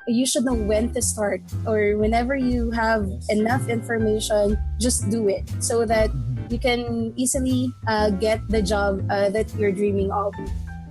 you should know when to start, or whenever you have enough information, just do it so that you can easily get the job that you're dreaming of.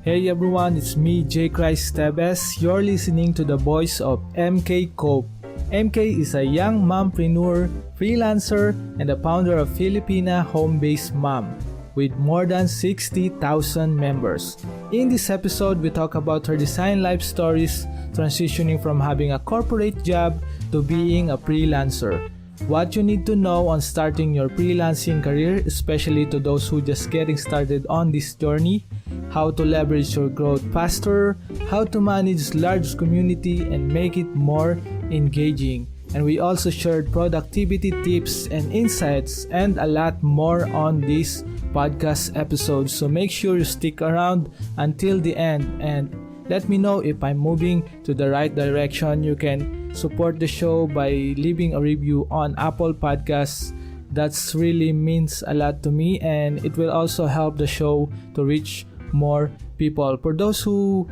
Hey everyone, it's me, J. Christ Tebes. You're listening to the voice of MK Cope. MK is a young mompreneur, freelancer, and the founder of Filipina Homebased Mom, with more than 60,000 members. In this episode, we talk about her design life stories, transitioning from having a corporate job to being a freelancer. What you need to know on starting your freelancing career, especially to those who just getting started on this journey, how to leverage your growth faster, how to manage large community and make it more engaging. And we also shared productivity tips and insights and a lot more on this podcast episode. So make sure you stick around until the end and let me know if I'm moving to the right direction. You can support the show by leaving a review on Apple Podcasts. That's really means a lot to me, and it will also help the show to reach more people. For those who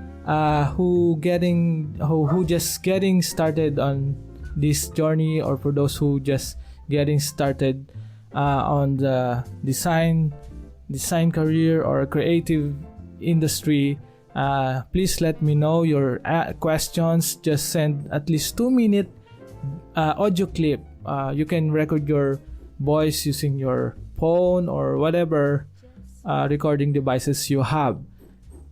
just getting started on this journey, or for those who just getting started on the design career or creative industry, please let me know your questions. Just send at least 2-minute audio clip. You can record your voice using your phone or whatever recording devices you have.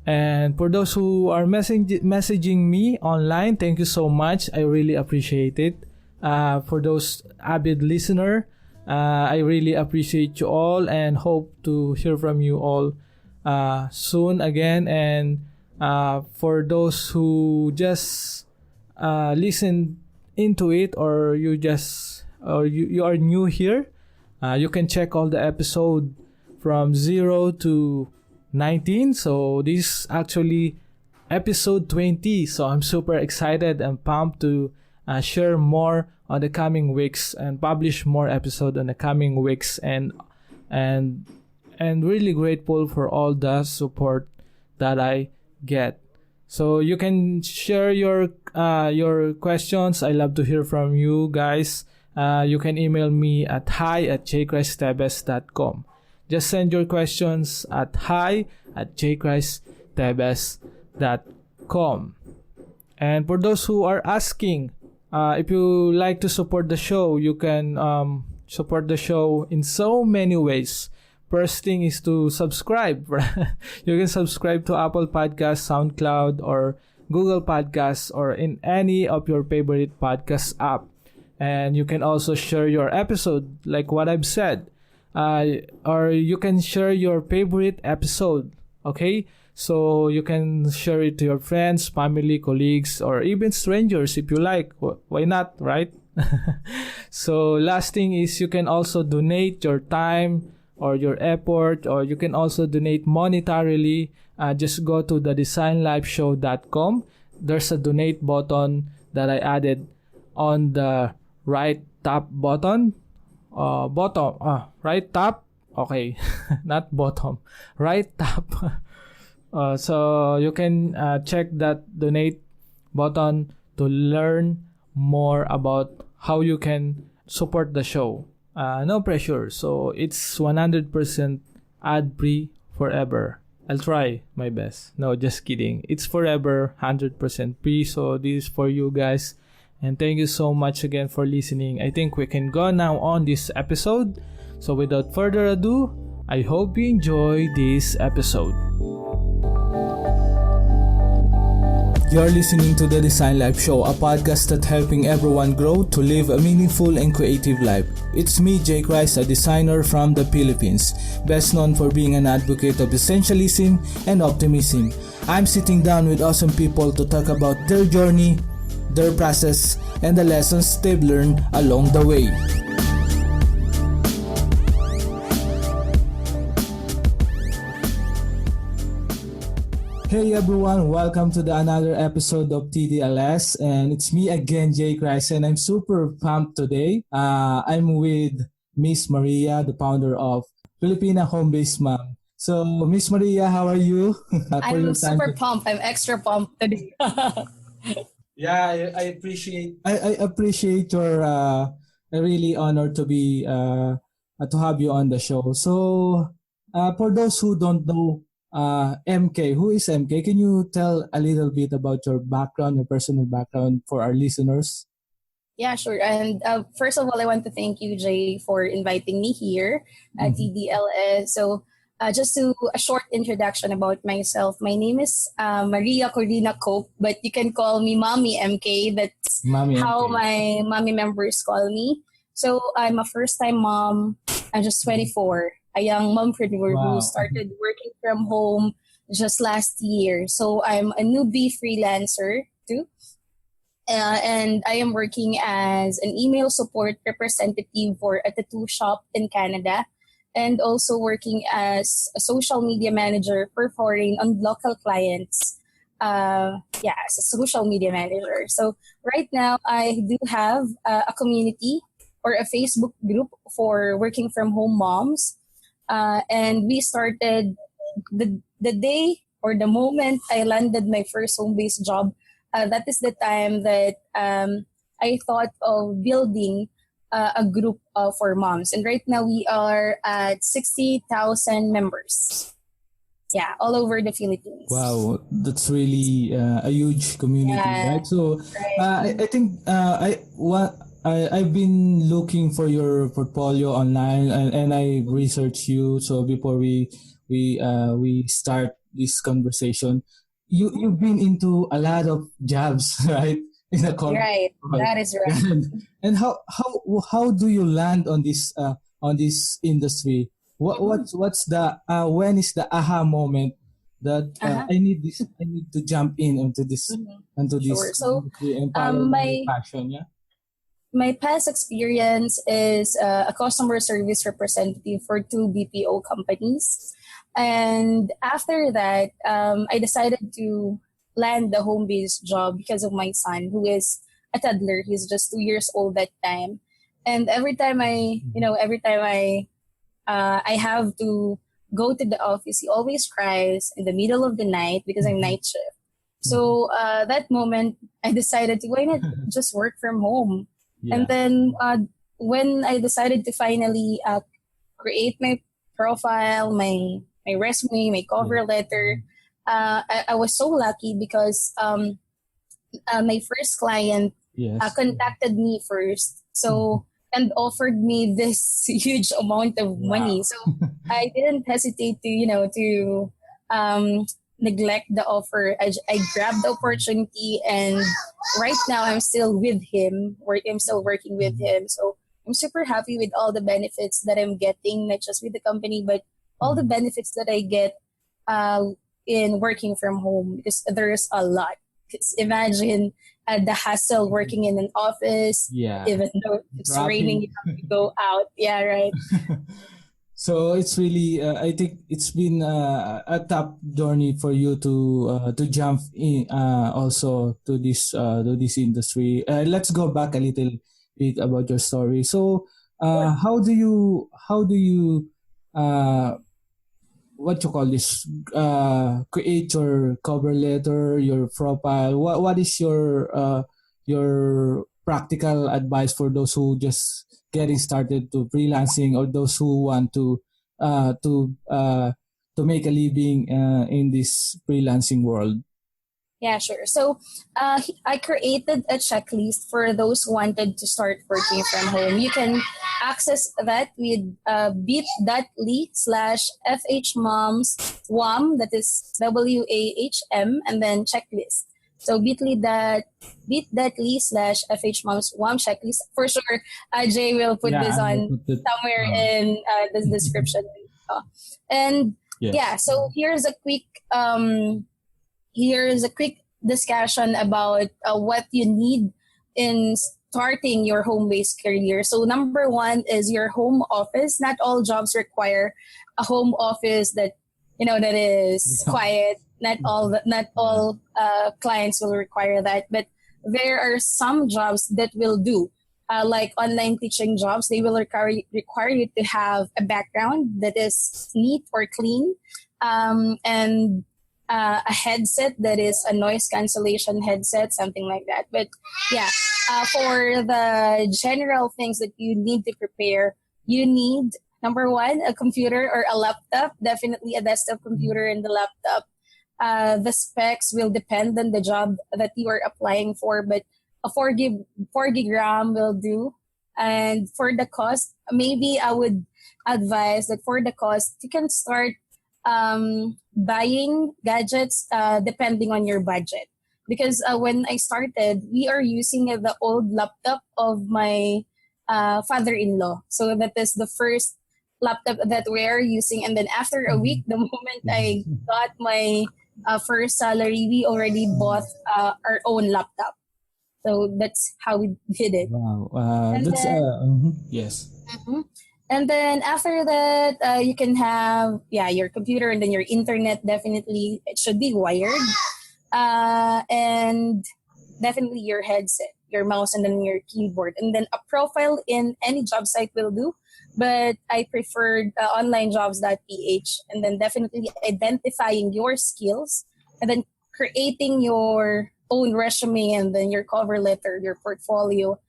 And for those who are messaging me online, thank you so much. I really appreciate it. For those avid listener, I really appreciate you all and hope to hear from you all soon again. And for those who just listen into it, or you are new here, you can check all the episode from 0 to 19. So this actually episode 20. So I'm super excited and pumped to share more on the coming weeks and publish more episode on the coming weeks, and really grateful for all the support that I get. So you can share your questions. I love to hear from you guys. You can email me at hi@jchristebes.com. Just send your questions at hi@jchristebes.com. And for those who are asking, if you like to support the show, you can support the show in so many ways. First thing is to subscribe. You can subscribe to Apple Podcasts, SoundCloud, or Google Podcasts, or in any of your favorite podcast app. And you can also share your episode, like what I've said. Or you can share your favorite episode, okay? So you can share it to your friends, family, colleagues, or even strangers if you like. Why not, right? So last thing is you can also donate your time or your effort, or you can also donate monetarily. Just go to the designlifeshow.com. There's a donate button that I added on the right top button. Right top, okay. Not bottom, right top. So you can check that donate button to learn more about how you can support the show. No pressure, so it's 100% ad-free forever. I'll try my best. No, just kidding. It's forever 100% free, so this is for you guys. And thank you so much again for listening. I think we can go now on this episode. So without further ado, I hope you enjoy this episode. You're listening to the Design Life Show, a podcast that's helping everyone grow to live a meaningful and creative life. It's me, J. Christ, a designer from the Philippines, best known for being an advocate of essentialism and optimism. I'm sitting down with awesome people to talk about their journey, their process, and the lessons they've learned along the way. Hey everyone, welcome to another episode of TDLS, and it's me again, J. Christ, and I'm super pumped today. I'm with Miss Maria, the founder of Filipina Homebased Mom. So, Miss Maria, how are you? I'm super pumped. I'm extra pumped today. Yeah, I appreciate. I appreciate your. I'm really honored to be to have you on the show. So, for those who don't know, MK, who is MK? Can you tell a little bit about your background, your personal background for our listeners? Yeah, sure. And first of all, I want to thank you, Jay, for inviting me here at Mm-hmm. TDLS. So, just to a short introduction about myself. My name is Maria Corina Cope, but you can call me Mommy MK. That's Mommy how MK. my mommy members call me. So, I'm a first-time mom. I'm just 24, a young mompreneur who Wow. started working from home just last year. So, I'm a newbie freelancer too, and I am working as an email support representative for a tattoo shop in Canada, and also working as a social media manager for foreign and local clients. Yeah, as a social media manager. So right now, I do have a community or a Facebook group for working from home moms, and we started the day or the moment I landed my first home based job. That is the time that I thought of building a group for moms. And right now we are at 60,000 members. Yeah, all over the Philippines. Wow, that's really a huge community, Yeah, right? So, right. I think I've been looking for your portfolio online, and I researched you. So before we start this conversation, you've been into a lot of jobs, right? In a corporate Right. world. That is right. And how do you land on this industry? What's the when is the aha moment that Uh-huh. I need to jump in Mhm. into Sure. this So industry and follow my my passion, yeah. my past experience is a customer service representative for two BPO companies. And after that, I decided to land the home based job because of my son, who is a toddler. He's just 2 years old that time. And every time I have to go to the office, he always cries in the middle of the night because I'm Mhm. night shift. Mhm. So that moment, I decided to why not just work from home. And Yeah. then when I decided to finally create my profile, my resume, my Yeah. cover letter, I was so lucky because my first client Yes. contacted me first. Mhm. So and offered me this huge amount of money. Wow. So I didn't hesitate to um, neglect the offer. I grabbed the opportunity, and right now I'm still with him. I'm still working with Mhm. him. So I'm super happy with all the benefits that I'm getting, not just with the company, but all the Mhm. benefits that I get uh, in working from home because there's a lot. 'Cause imagine the hassle working in an office, Yeah. even though it's raining, Traffic. you have to go out. Yeah, right. So it's really, I think it's been a tough journey for you to jump in also to this industry. Let's go back a little bit about your story. So, Sure. how do you uh, what you call this create your cover letter, your profile? What is your practical advice for those who just getting started to freelancing, or those who want uh to uh to make a living in this freelancing world? Yeah, sure. So I created a checklist for those who wanted to start working from home. You can access that with bit.ly/fhmoms WAM, that is WAHM, and then checklist. So bit.ly/fhmoms WAM checklist. For sure, Jay will put Yeah, this I will on put it. somewhere Uh, in the description. Uh, And yeah, yes. so here's a quick discussion about what you need in starting your home-based career. So number one is your home office. Not all jobs require a home office that is Yeah. quiet. Not Yeah. all clients will require that, but there are some jobs that will do. Like online teaching jobs, they will require you to have a background that is neat or clean, and a headset that is a noise cancellation headset, something like that. But yeah, for the general things that you need to prepare, you need number one, a computer or a laptop, definitely a desktop computer and the laptop. The specs will depend on the job that you are applying for, but a 4 gig RAM will do. And for the cost, maybe I would advise that for the cost, you can start buying gadgets depending on your budget. Because when I started, we are using the old laptop of my father-in-law. So that is the first laptop that we are using. And then after a week, the moment I got my first salary, we already bought our own laptop. So that's how we did it. Wow. And That's then, yes. Mhm. And then after that, you can have your computer and then your internet. Definitely, it should be wired, and definitely your headset, your mouse, and then your keyboard, and then a profile in any job site will do. But I preferred onlinejobs.ph, and then definitely identifying your skills, and then creating your own resume, and then your cover letter, your portfolio.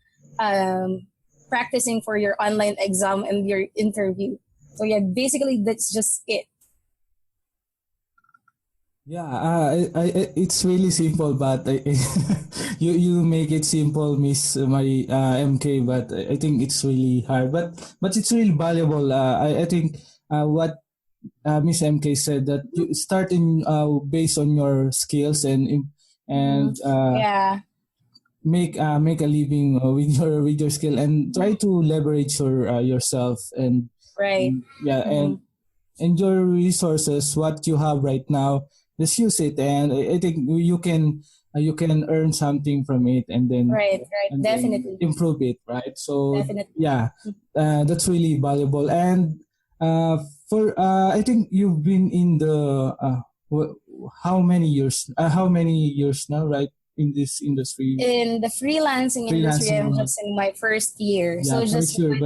Practicing for your online exam and your interview. So yeah, basically that's just it. Yeah, it's really simple, but you make it simple, Miss Marie MK. But I think it's really hard, but it's really valuable. I think what Miss MK said, that you start in based on your skills and Yeah, make a living with your skill, and try to leverage yourself and right. yeah, Mm-hmm. and your resources, what you have right now, just use it, and I think you can earn something from it, Right, right. and then Definitely. improve it, right? So Definitely. yeah, that's really valuable. And for I think you've been in the how many years now, right, in this industry? In the freelancing industry, Freelancing, I'm just in my first year. yeah, So for just sure.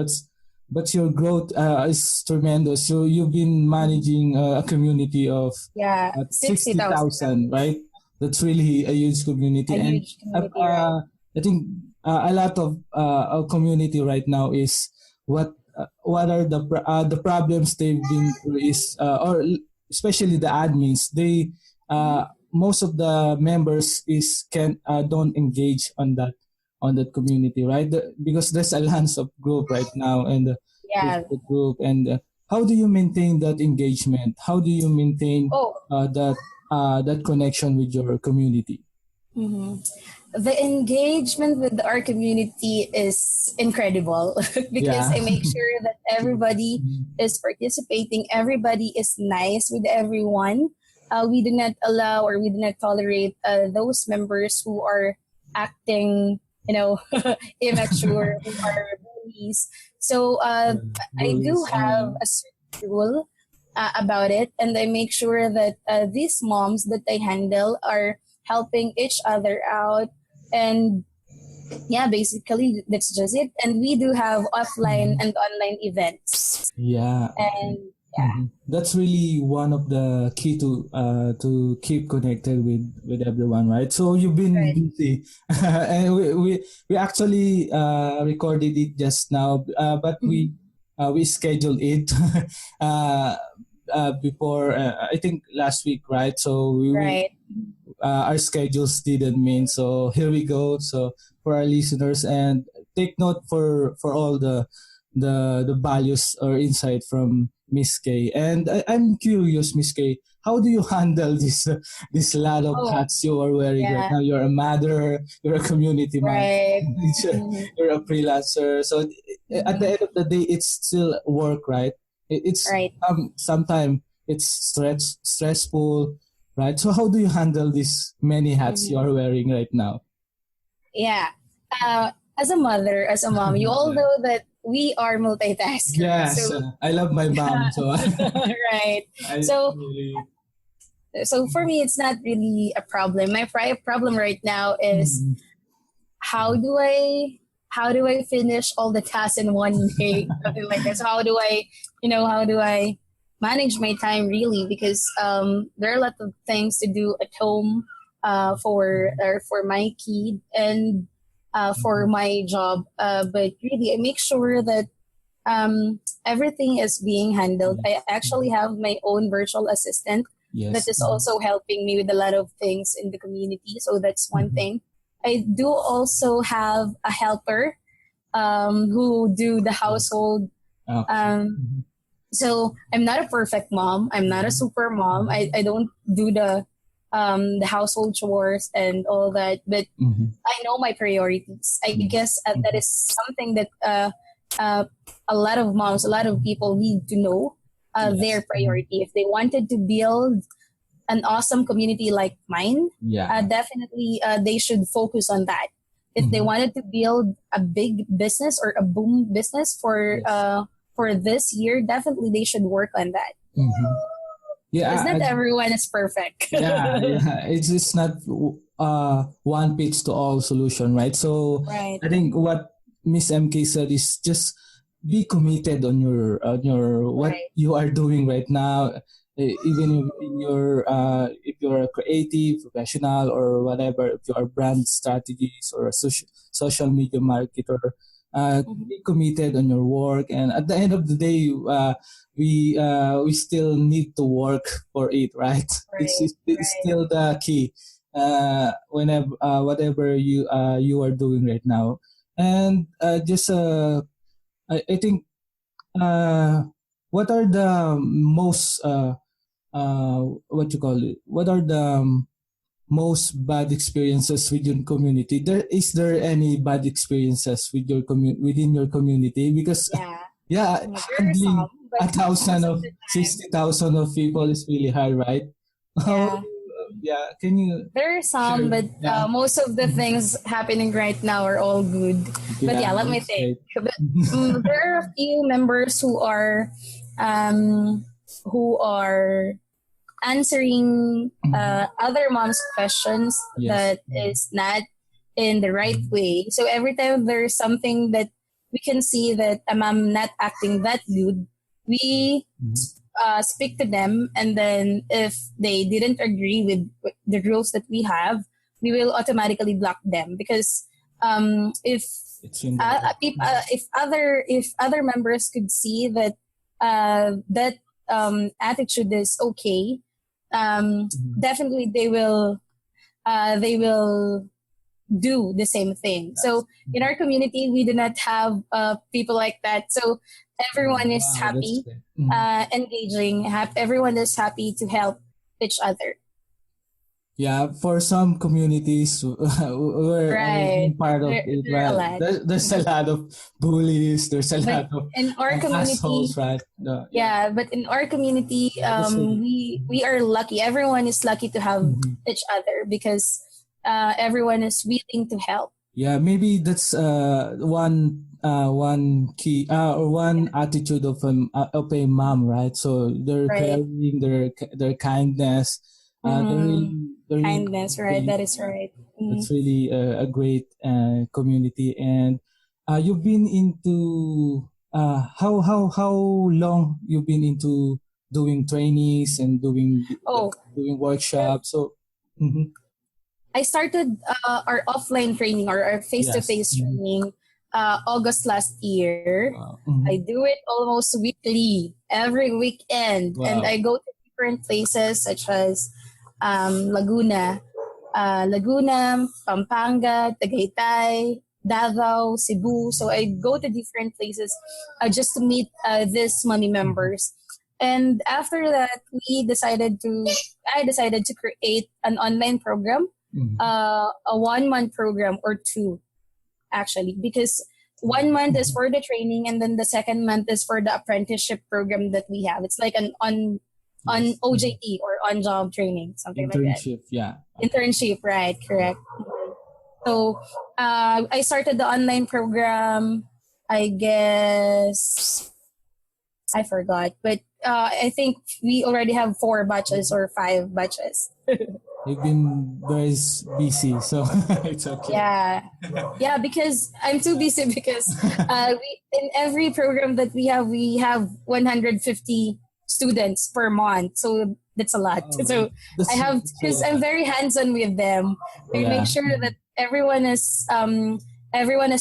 But your growth is tremendous. So you've been managing a community of yeah, 60,000. 60,000, right? That's really a huge A community, and huge community, right? I think a lot of our community right now is what are the problems they've been through is especially the admins, they most of the members is can don't engage on that community, right? Because there's a lance of group right now, and Yeah. Facebook group, and how do you maintain that engagement? How do you maintain Oh, that connection with your community? mhm. The engagement with our community is incredible because Yeah. I make sure that everybody is participating, everybody is nice with everyone. We do not allow or we do not tolerate those members who are acting, immature, who are bullies. So I do Bullies. have a certain rule about it, and I make sure that these moms that I handle are helping each other out. And yeah, basically that's just it. And we do have offline and online events. Yeah. And yeah, That's really one of the key to keep connected with everyone, right? So you've been right. busy, and we actually recorded it just now, but Mhm. we scheduled it uh, before I think last week, right? So we Right. our schedules didn't mean, so here we go. So for our listeners, and take note for all the values or insight from Miss K. And I'm curious, Miss K, how do you handle this lot of Oh, hats you are wearing right yeah. now? You're a mother, you're a community man, Right. Mhm. you're a freelancer. So at the Mhm. end of the day, it's still work, right? It's Right. sometimes it's stressful, right? So how do you handle these many hats you Mhm. are wearing right now? Yeah. As a mother, as a mom, you all Yeah. know that we are multitaskers. Yes, So, I love my mom, so right. I So, really. for me, it's not really a problem. My problem right now is Mhm. how do I finish all the tasks in one day? Something like this. How do I manage my time really, because there are a lot of things to do at home for my kid and for my job. But really, I make sure that everything is being handled. I actually have my own virtual assistant that Yes. is also helping me with a lot of things in the community. So that's one thing. I do also have a helper who do the household. Okay. So I'm not a perfect mom. I'm not a super mom. I don't do the household chores and all that, but I know my priorities. I guess that is something that a lot of moms, a lot of people need to know their priority. If they wanted to build an awesome community like mine, definitely they should focus on that. If they wanted to build a big business or a boom business for this year, definitely they should work on that. Yeah, Because not everyone is perfect. yeah. It's just not one fits to all solution, right? So Right. I think what Miss MK said is just be committed on your what Right. you are doing right now. Even if you're a creative professional or whatever, if you are brand strategies or a social media marketer, be committed on your work. And at the end of the day, we still need to work for it, right? It's still the key. Whenever whatever you are doing right now, and just I think what are the most what you call it? What are the most bad experiences with your community? Is there any bad experiences with your within your community? Because Yeah. There are handling some, but 1,000 most of of the time, 60,000 of people is really hard, right? yeah. Can you There are some, share? but Yeah, most of the things happening right now are all good. But yeah, yeah, let me that's think. great. But, there are a few members um, who are answering other moms' questions Yes. that is not in the right way. So every time there's something that we can see that a mom not acting that good, we speak to them, and then if they didn't agree with the rules that we have, we will automatically block them, because if It's in the if other members could see that that attitude is okay, definitely they will do the same thing. So in our community, we do not have people like that. So everyone is wow, that's happy, great. engaging. Everyone is happy to help each other. Yeah, for some communities, where I've Right. been part of it, There are a right? lot. There's a lot of bullies. There's a But lot of in our community, assholes, right? No, yeah, yeah, but in our community, yeah, that's really. we are lucky. Everyone is lucky to have each other, because everyone is willing to help. Yeah, maybe that's one key or one attitude of a mom, right? So their Right. caring, their kindness, they're really Kindness, right? great. That is right. That's really a great community. And you've been into how long you've been into doing trainings and Oh, doing workshops. So I started our offline training, or our face-to-face training August last year. Wow. I do it almost weekly, every weekend. Wow. And I go to different places such as Laguna, Pampanga, Tagaytay, Davao, Cebu. So I go to different places just to meet these mommy members. And after that, I decided to create an online program, a 1 month program or two, actually, because 1 month is for the training, and then the second month is for the apprenticeship program that we have. It's like an on OJT, or on job training, something like that. Internship, yeah. Internship, right? Correct. So I started the online program. I guess I forgot, but I think we already have 4 batches or 5 batches. You've been very busy, so it's okay. Yeah, because I'm too busy, because in every program that we have 150 students per month. So that's a lot. So That's, I have, that's because really I'm nice. very hands-on with them. I make Yeah. sure that everyone is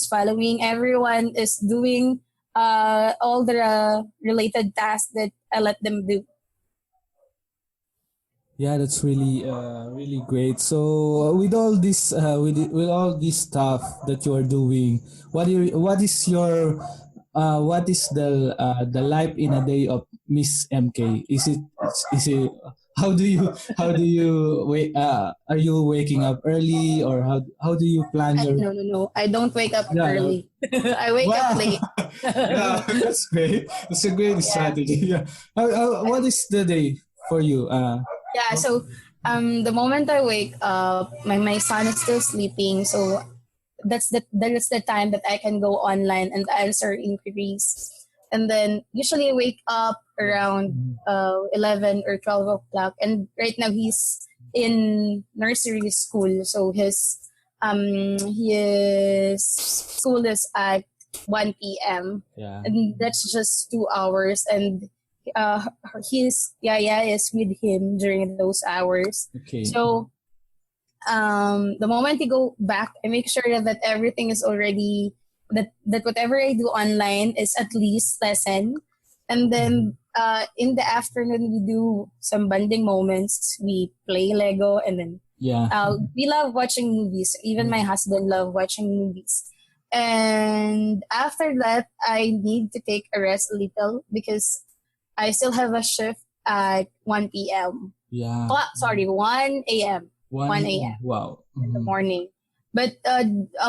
following, everyone is doing all the related tasks that I let them do. Yeah, that's really really great. So with all this stuff that you are doing, what is the life in a day of Miss MK? Is it how do you wake are you waking up early, or how do you plan your No, no, no. I don't wake up yeah. early. I wake up Wow. late. Yeah, that's great. That's a great Yeah. strategy. Yeah. What is the day for you? Yeah, so the moment I wake up, my son is still sleeping, so that's the time that I can go online and answer inquiries. And then usually I wake up around 11 or 12 o'clock. And right now he's in nursery school, so his school is at 1 p.m. Yeah. and that's just 2 hours. And his yaya is with him during those hours. Okay. So the moment you go back, I make sure that everything is already that whatever I do online is at least lesson. And then in the afternoon we do some bonding moments. We play Lego, and then Yeah. we love watching movies. Even my husband love watching movies. And after that, I need to take a rest a little because I still have a shift at 1 p.m. Yeah. Oh, sorry, 1 a.m. 1 a.m. Wow. in the morning. But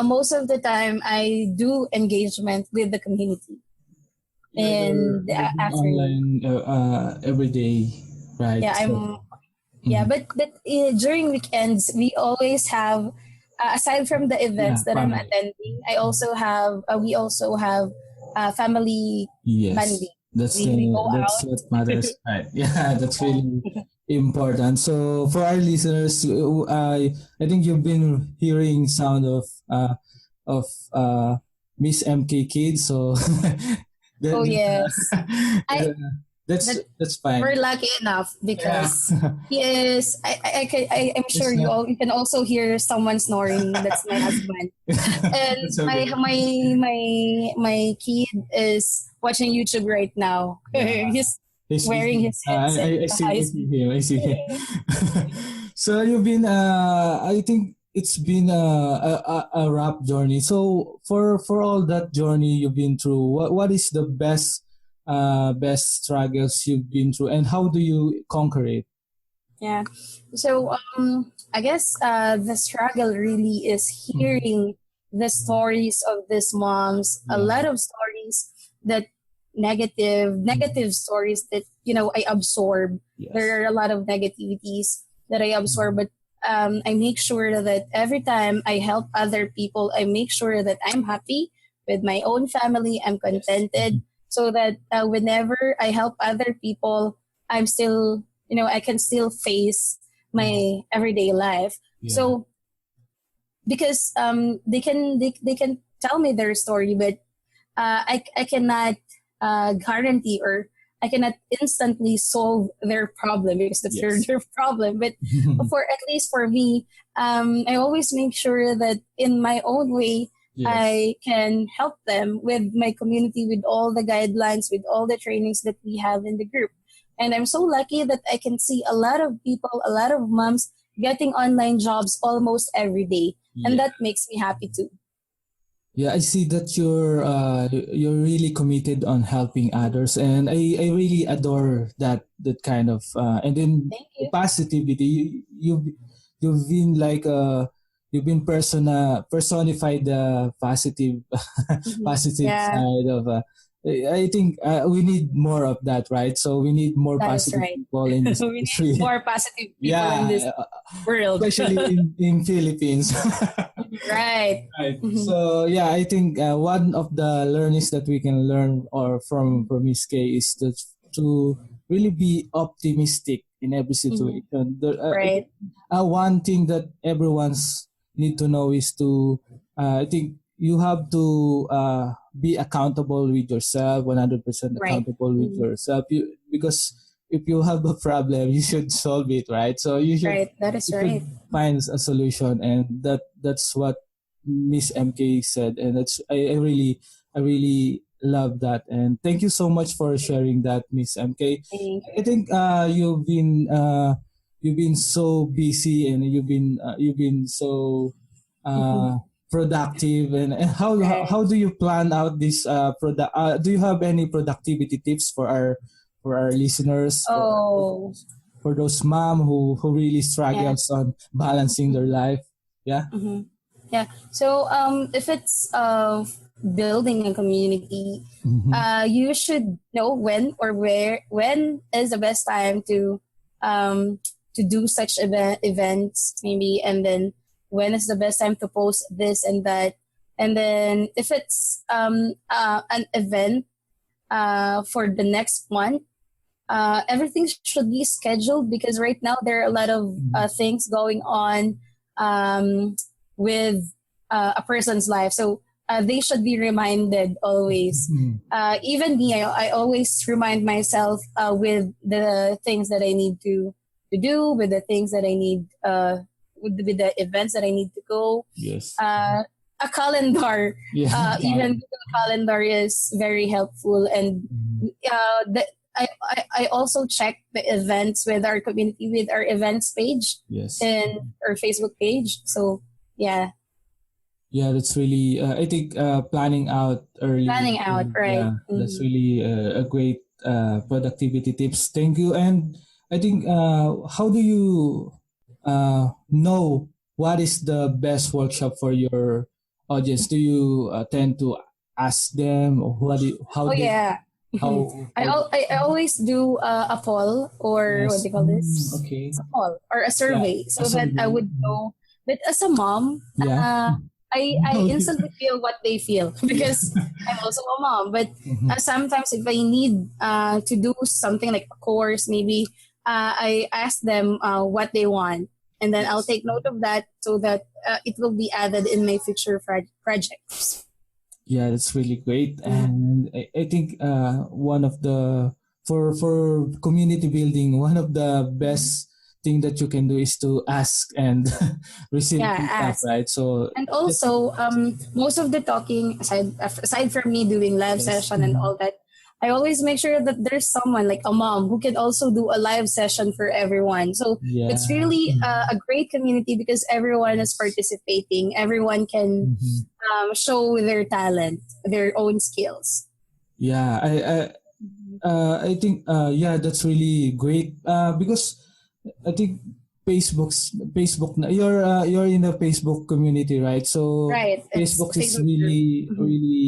most of the time, I do engagement with the community Yeah, in the you're being afternoon. online every day, right? Yeah, So, yeah, mhm. but during weekends, we always have, aside from the Yeah, events that I'm family. attending, we also have family Yes, banding. We go that's out. what matters, right? Yeah, that's really important. So for our listeners, I think you've been hearing sound of Miss MK Kids. So Oh that, yes, I that that's fine. we're lucky enough Yeah, because he is. I'm sure it's not. you can also hear someone snoring. That's my husband. And That's okay. my kid is watching YouTube right now. Yeah. He's He's wearing his headset. I see him. I see him. So you've been I think it's been a rough journey. So for all that journey you've been through, what is the best struggles you've been through, and how do you conquer it? Yeah. So I guess the struggle really is Mhm. hearing the stories of these moms. A Yeah. lot of stories that negative stories that I absorb. Yes. There are a lot of negativities that I absorb, but I make sure that every time I help other people, I make sure that I'm happy with my own family. I'm Yes. contented, so that whenever I help other people, I'm still, I can still face Mhm. my everyday life. Yeah. So because they can tell me their story, but I cannot guarantee, or I cannot instantly solve their problem because that's Yes. their problem. But for at least for me, I always make sure that in my own way, Yes. I can help them with my community, with all the guidelines, with all the trainings that we have in the group. And I'm so lucky that I can see a lot of people, a lot of moms getting online jobs almost every day. And Yeah. that makes me happy too. Yeah, I see that you're really committed on helping others, and I really adore that kind of and then Thank the you. positivity. You've been like you've been personified the positive positive Yeah, side of. I think we need more of that, right? So we need more that is positive right. people in this We need industry. more positive people in this Yeah, world. especially in Philippines. Right. Right. Mhm. So yeah, I think one of the learnings that we can learn or from Miss K is to really be optimistic in every Mhm. situation. I Right. think one thing that everyone's need to know is to I think you have to be accountable with yourself, 100% Right. accountable with Mhm. yourself. Because if you have a problem, you should solve it, right? So Right. That is right. find a solution, and that's what Miss MK said, and I really love that. And thank you so much for sharing that, Miss MK. Thank you. I think you've been so busy, and you've been so productive, and how do you plan out this product? Do you have any productivity tips for our listeners? Oh. For those mom who really struggles on balancing their life? Yeah. Mm-hmm. Yeah. So if it's building a community, you should know when is the best time to do such events maybe, and then when is the best time to post this and that, and then if it's an event for the next month, everything should be scheduled, because right now there are a lot of things going on with a person's life. So they should be reminded always. Even me, I always remind myself with the things that I need to do, with the things that I need, with the events that I need to go. Yes. A calendar, even Google Calendar is very helpful. And I also check the events with our community, with our events page, and our Facebook page. So yeah, that's really I think planning out early. Planning out, right? That's really a great productivity tips. Thank you. And I think how do you know what is the best workshop for your audience? Do you tend to ask them, or I always do a poll, or what do you call this? Okay. A poll or a survey, so that I would know. But as a mom, I instantly feel what they feel, because I'm also a mom. But sometimes if I need to do something like a course, maybe I ask them what they want, and then I'll take note of that, so that it will be added in my future projects. Yeah, that's really great. And I think one of the for community building, one of the best thing that you can do is to ask and receive feedback, right? So, and also most of the talking, aside from me doing live session and all that, I always make sure that there's someone like a mom who can also do a live session for everyone. So it's really a great community, because everyone is participating. Everyone can show their talent, their own skills. Yeah, I think that's really great because I think Facebook. You're in the Facebook community, right? So Facebook is really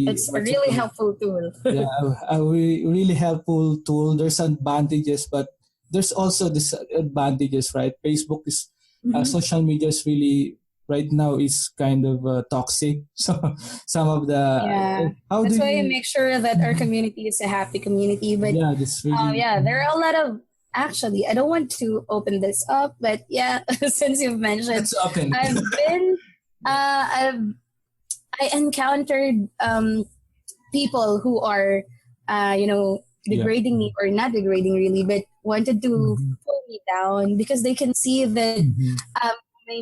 it's a really helpful tool. a really helpful tool. There's advantages, but there's also disadvantages, right? Facebook is social media is really right now is kind of toxic. So some of the that's why I make sure that our community is a happy community. But that's really there are a lot of. Actually, I don't want to open this up, but since you've mentioned, I encountered people who are, degrading me, or not degrading really, but wanted to pull me down, because they can see that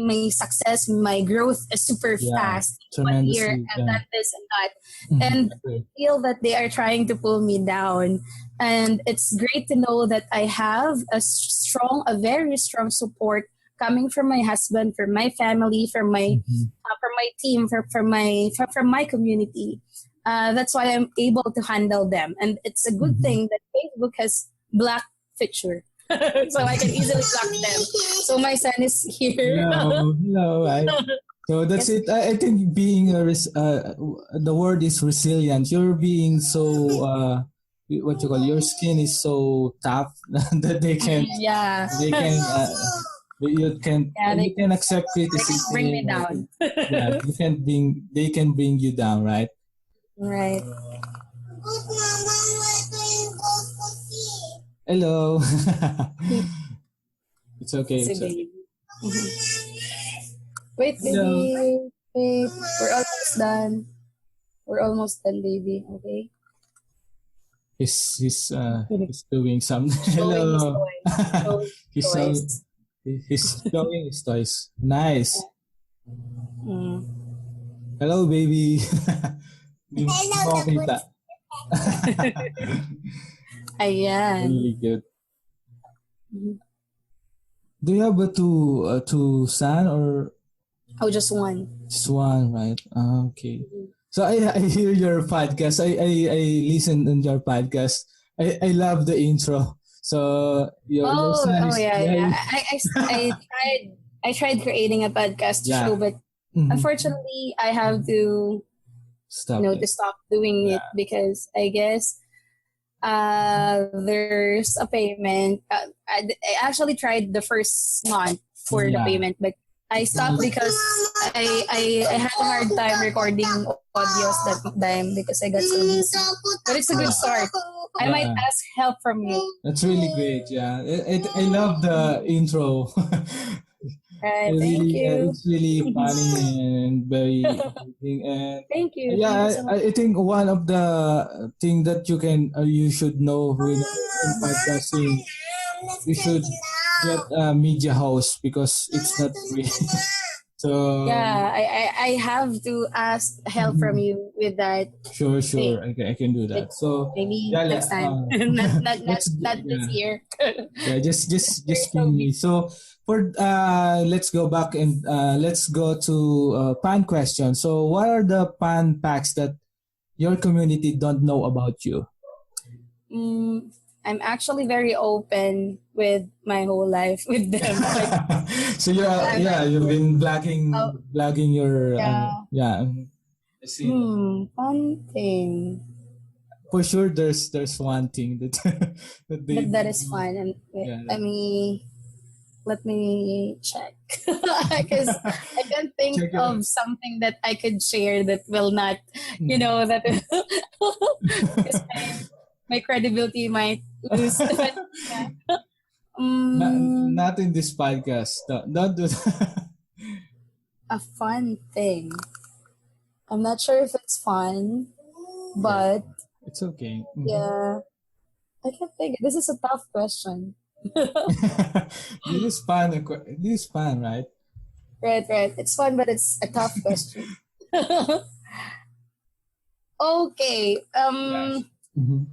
my success, my growth is super fast in 1 year, and that this and that, and I feel that they are trying to pull me down. And it's great to know that I have a very strong support coming from my husband, from my family, from my team, from my community. That's why I'm able to handle them, and it's a good thing that Facebook has black feature. So I can easily block them. So my son is here. So that's it. I think being the word is resilient. You're being so what you call, your skin is so tough that they can you can accept criticism. Bring me down. They can bring you down, right? Right. Hello. It's okay. It's okay. Wait, baby. Wait. We're almost done. We're almost done, baby. Okay. he's doing something. Showing his Hello. toys. Showing he's his so toys. he's showing his toys. Nice. Mm. Hello, baby. Di Hello, mo the kita. Ayan. Really good. Mhm. Do you have two son or Oh, just one. just one, right? Okay. So I hear your podcast. I listen on your podcast. I love the intro. So your son Oh is yeah, yeah. very I tried creating a podcast show, yeah. but Mhm. unfortunately, I have to Stop to it. stop doing it because I guess there's a payment. I actually tried the first month for the Yeah. payment, but I stopped because I had a hard time recording audios that time because I got so busy. But it's a good start. I might Yeah. ask help from you. That's really great. Yeah. I love the intro. Thank you. It's really funny and very interesting. And Thank you. yeah, Thank you so much. I think one of the thing that you should know when in podcasting, you should get a media host because it's not free. So Yeah, I have to ask help from you with that sure, thing. I can do But that. So maybe yeah, next time. Not this yeah. year. Yeah, just You're so ping me. busy. So for let's go back and let's go to pan question. So what are the pan facts that your community don't know about you? Mm, I'm actually very open with my whole life with them. Like, So I'm like, you've been oh, blagging your yeah. yeah. I see. Fun thing. For sure, there's one thing that that they That don't is know. fun. And Yeah. let me check because I can't think Check it out. of something that I could share that will not, that because my credibility might lose. But, yeah. Not in this podcast. Don't do that. A fun thing. I'm not sure if it's fun, Yeah, but it's okay. Mhm. yeah, I can't think. This is a tough question. This is fun, right? Right. It's fun, but it's a tough question. Okay. Yes. Mhm.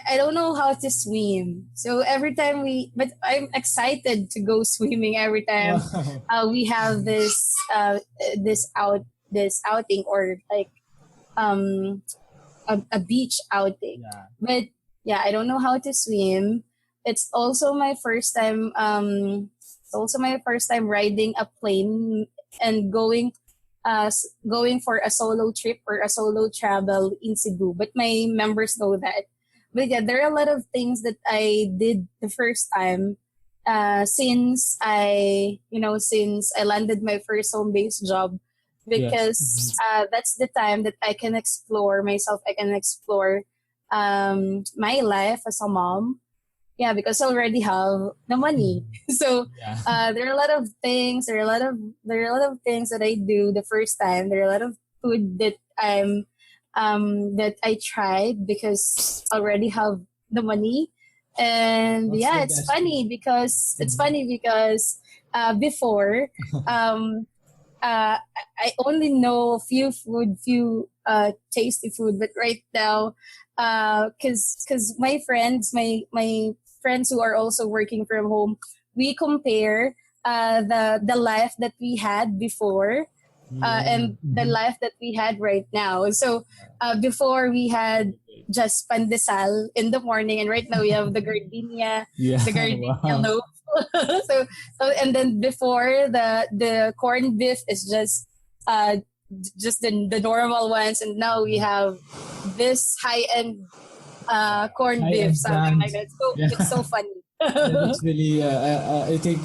I don't know how to swim. So every time but I'm excited to go swimming every time Wow. we have this outing or like um a beach outing. Yeah. But yeah, I don't know how to swim. It's also my first time riding a plane and going for a solo trip or a solo travel in Cebu. But my members know that. But yeah, there are a lot of things that I did the first time since I landed my first home-based job Yes. because that's the time that I can explore myself. I can explore my life as a mom. Yeah, because I already have the money. So Yeah. there are a lot of things. There are a lot of things that I do the first time. There are a lot of food that I tried because I already have the money. And What's yeah, the it's best? funny because before uh, I only know few tasty food, but right now, because my friends who are also working from home, we compare the life that we had before and the life that we had right now. So before we had just pandesal in the morning, and right now we have the gardenia, Yeah. the gardenia Wow. loaf. so and then before the corned beef is just the normal ones, and now we have this high end corned beef, High-end something like brand. that. So Yeah. it's so funny. Yeah, that's really. I think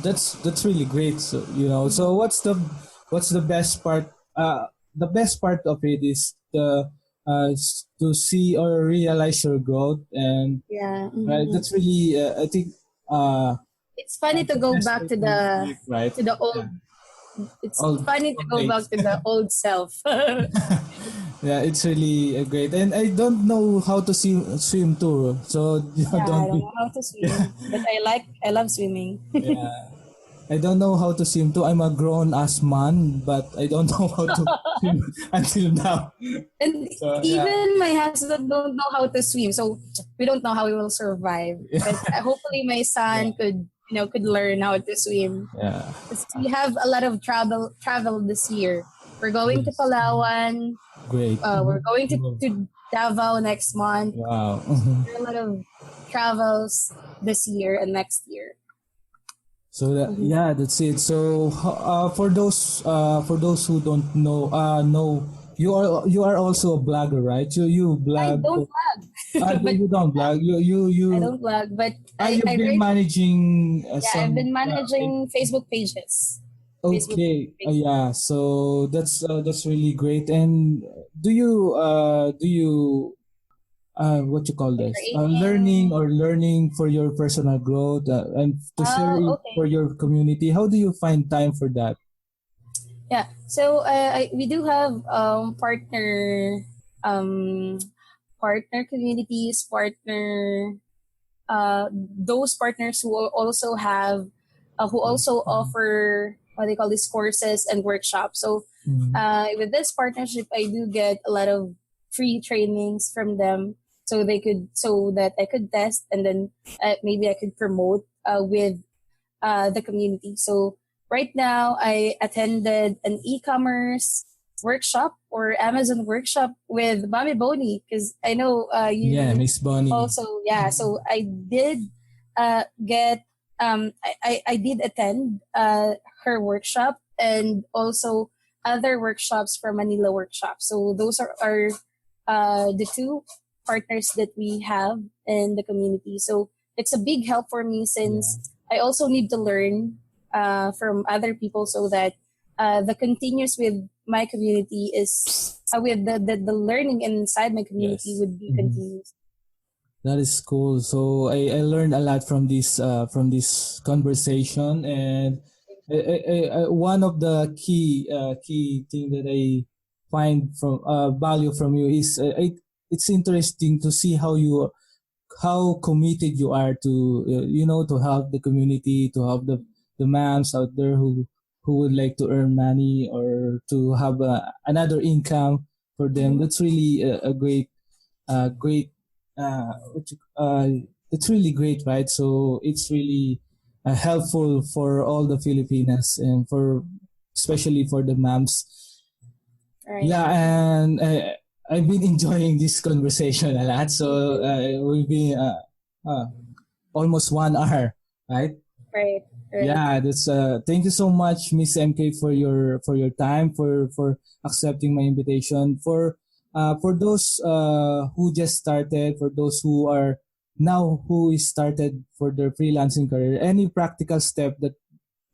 that's really great. So So what's the best part? The best part of it is to see or realize your growth, and Yeah. right. That's really. I think It's funny to the go best back way to live, right? to the Yeah. old. It's All funny to go back days. to the old self. Yeah, it's really great, and I don't know how to swim too. So Yeah, I don't don't be. know how to swim, but I love swimming. Yeah, I don't know how to swim too. I'm a grown ass man, but I don't know how to swim until now. And So yeah, even my husband don't know how to swim, so we don't know how we will survive. But hopefully, my yeah, son could learn how to swim. yeah. 'Cause we have a lot of travel this year. We're going to Yes. Palawan. Great. We're going to Davao next month. Wow. There are a lot of travels this year and next year. So that, Mhm. yeah, that's it. So for those who don't know, you are also a blogger, right? You I blog. don't vlog, but You don't blog. I You don't vlog, but you've I been write. managing Yeah, I've some. been managing Facebook pages. Facebook Okay, pages. yeah. So that's really great. And do you what you call this Creating. learning for your personal growth and to share Oh, it for okay. your community? How do you find time for that? Yeah. So we do have um partner communities, those partners who also have who also offer what they call these courses and workshops. So Mm. with this partnership, I do get a lot of free trainings from them, so that I could test, and then maybe I could promote with the community. So right now, I attended an e-commerce workshop or Amazon workshop with Mami Boni, because I know Yeah, you Miss Bonnie. also, yeah. So I did get I did attend her workshop, and also other workshops from Manila workshop. So those are the two partners that we have in the community. So it's a big help for me, Yeah. since I also need to learn from other people, so that the continuous with my community is with the learning inside my community Yes. would be Mhm. continuous. That is cool. So I learned a lot from this conversation, and one of the key thing that I find from value from you is it's interesting to see how committed you are to to help the community, to help the moms out there who would like to earn money or to have another income for them. Mm-hmm. That's really a great it's really great, right? So it's really helpful for all the Filipinas and for especially for the moms. Right. Yeah, and I've been enjoying this conversation a lot. Me So too. we'll be uh, almost 1 hour, right? Right. Right. Yeah, that's thank you so much, Miss MK, for your time, for accepting my invitation. For those who just started, for those who are now who is started for their freelancing career, any practical step that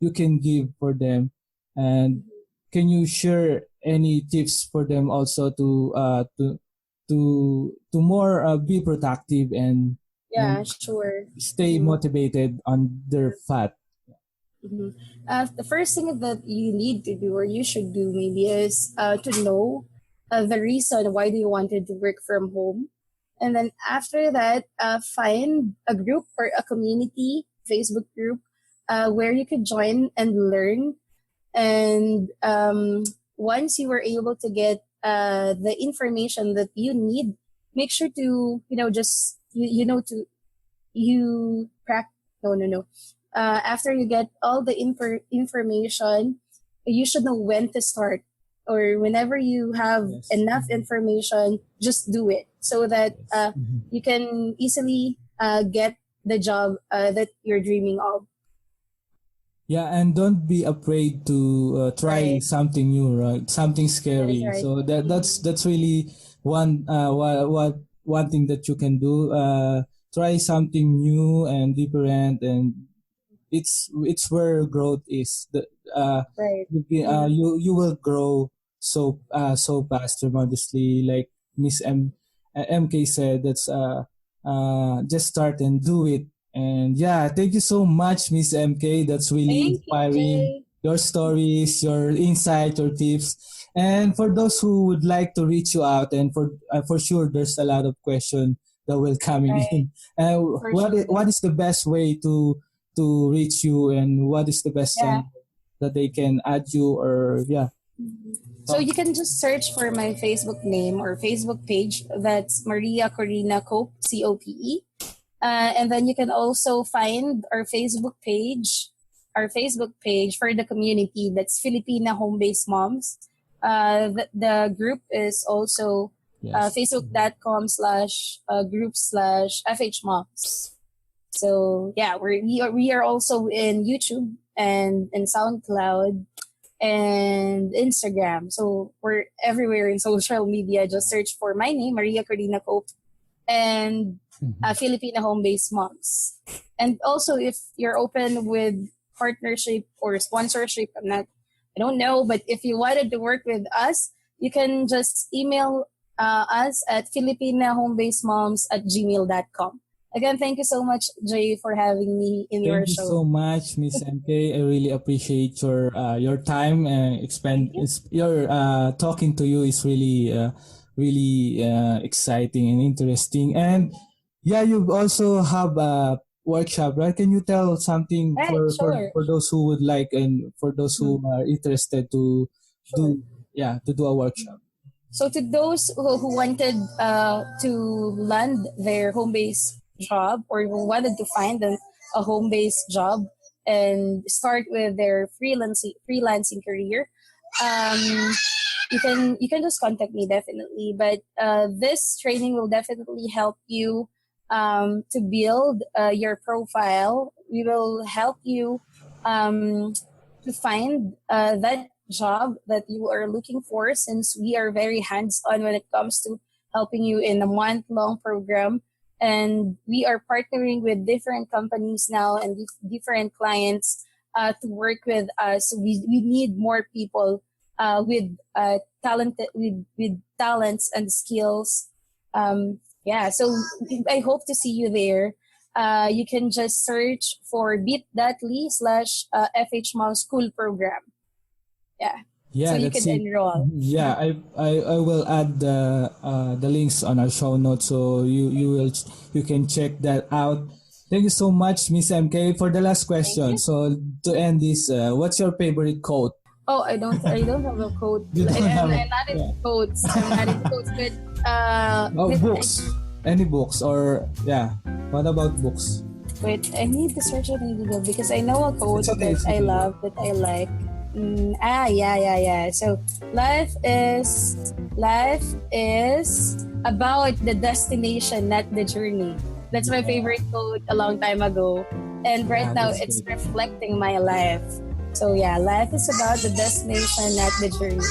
you can give for them, and can you share any tips for them also to more be productive Yeah. and Sure. stay Mm-hmm. motivated on their path? Mm-hmm. The first thing that you need to do, or you should do, maybe, is to know the reason why do you wanted to work from home, and then after that, find a group or a community Facebook group where you could join and learn. And once you were able to get the information that you need, make sure to just to you practice. No, no, no. After you get all the information, you should know when to start, or whenever you have Yes. enough information, just do it, so that Yes. Mhm. you can easily get the job that you're dreaming of. Yeah, and don't be afraid to try Right. something new, right? Something That is scary. right. So Mhm. that's really one thing that you can do. Try something new and different, and it's where growth is. Right. Mhm. You will grow so fast tremendously. Like Miss MK said, that's just start and do it. And yeah, thank you so much, Miss MK. That's really Thank you, inspiring. Jay. Your stories, your insight, your tips. And for those who would like to reach you out, and for sure, there's a lot of questions that will coming Right. in. What is the best way to reach you, and what is the best Yeah. that they can add you, or yeah? So you can just search for my Facebook name or Facebook page. That's Maria Corina Cope, COPE. And then you can also find our Facebook page for the community. That's Filipina Homebased Moms. The group is also facebook.com/group/FH Moms. So yeah, we are also in YouTube and in SoundCloud and Instagram. So we're everywhere in social media. Just search for my name, Maria Corina Cope, and Filipina Home-Based Moms. And also, if you're open with partnership or sponsorship, I don't know, but if you wanted to work with us, you can just email us at filipinahomebasedmoms@gmail.com. Again, thank you so much, Jay, for having me in your show. Thank you so much, Miss MK. I really appreciate your time and talking to you is really exciting and interesting. And yeah, you also have a workshop, right? Can you tell something Right, sure. for those who would like, and for those who are interested to do a workshop? So to those who wanted to land their home-based job, or who wanted to find a home-based job and start with their freelancing career, you can just contact me, definitely. But this training will definitely help you to build your profile. We will help you to find that job that you are looking for, since we are very hands-on when it comes to helping you in a month-long program. And we are partnering with different companies now and different clients to work with us. We need more people with talents and skills. So I hope to see you there. You can just search for bit.ly/FH Mom School Program. So you can enroll. Yeah, I will add the links on our show notes, so you can check that out. Thank you so much, Miss MK. For the last question, so to end this, what's your favorite quote? Oh, I don't have a quote. I'm not into quotes. But books. Any books, or what about books? Wait, I need to search it in Google because I know a quote that I love, that I like. So life is about the destination, not the journey. That's my favorite quote a long time ago, and right now it's reflecting my life. So life is about the destination, not the journey.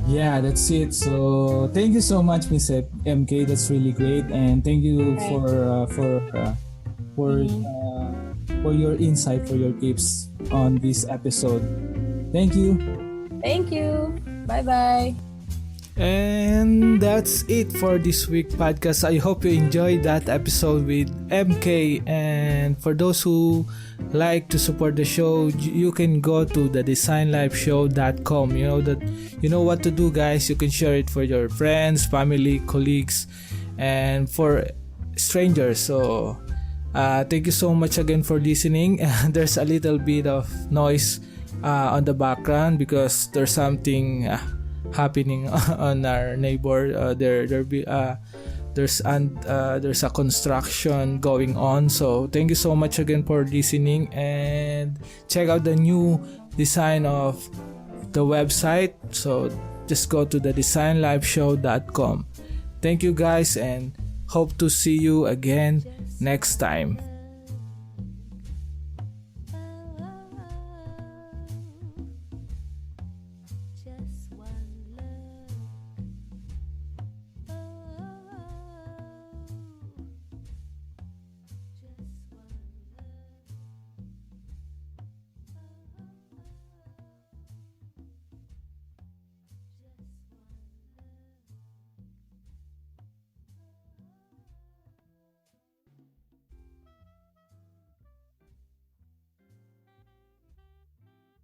Yeah, that's it. So thank you so much, Miss MK. That's really great, and thank you for your insight, for your tips on this episode. Thank you. Thank you. Bye-bye. And that's it for this week podcast. I hope you enjoyed that episode with MK. And for those who like to support the show, you can go to the designlifeshow.com. You know what to do, guys. You can share it for your friends, family, colleagues, and for strangers. So thank you so much again for listening. There's a little bit of noise on the background because there's something happening on our neighbor. There's a construction going on. So thank you so much again for listening, and check out the new design of the website. So just go to the designlifeshow.com. Thank you, guys, and hope to see you again next time.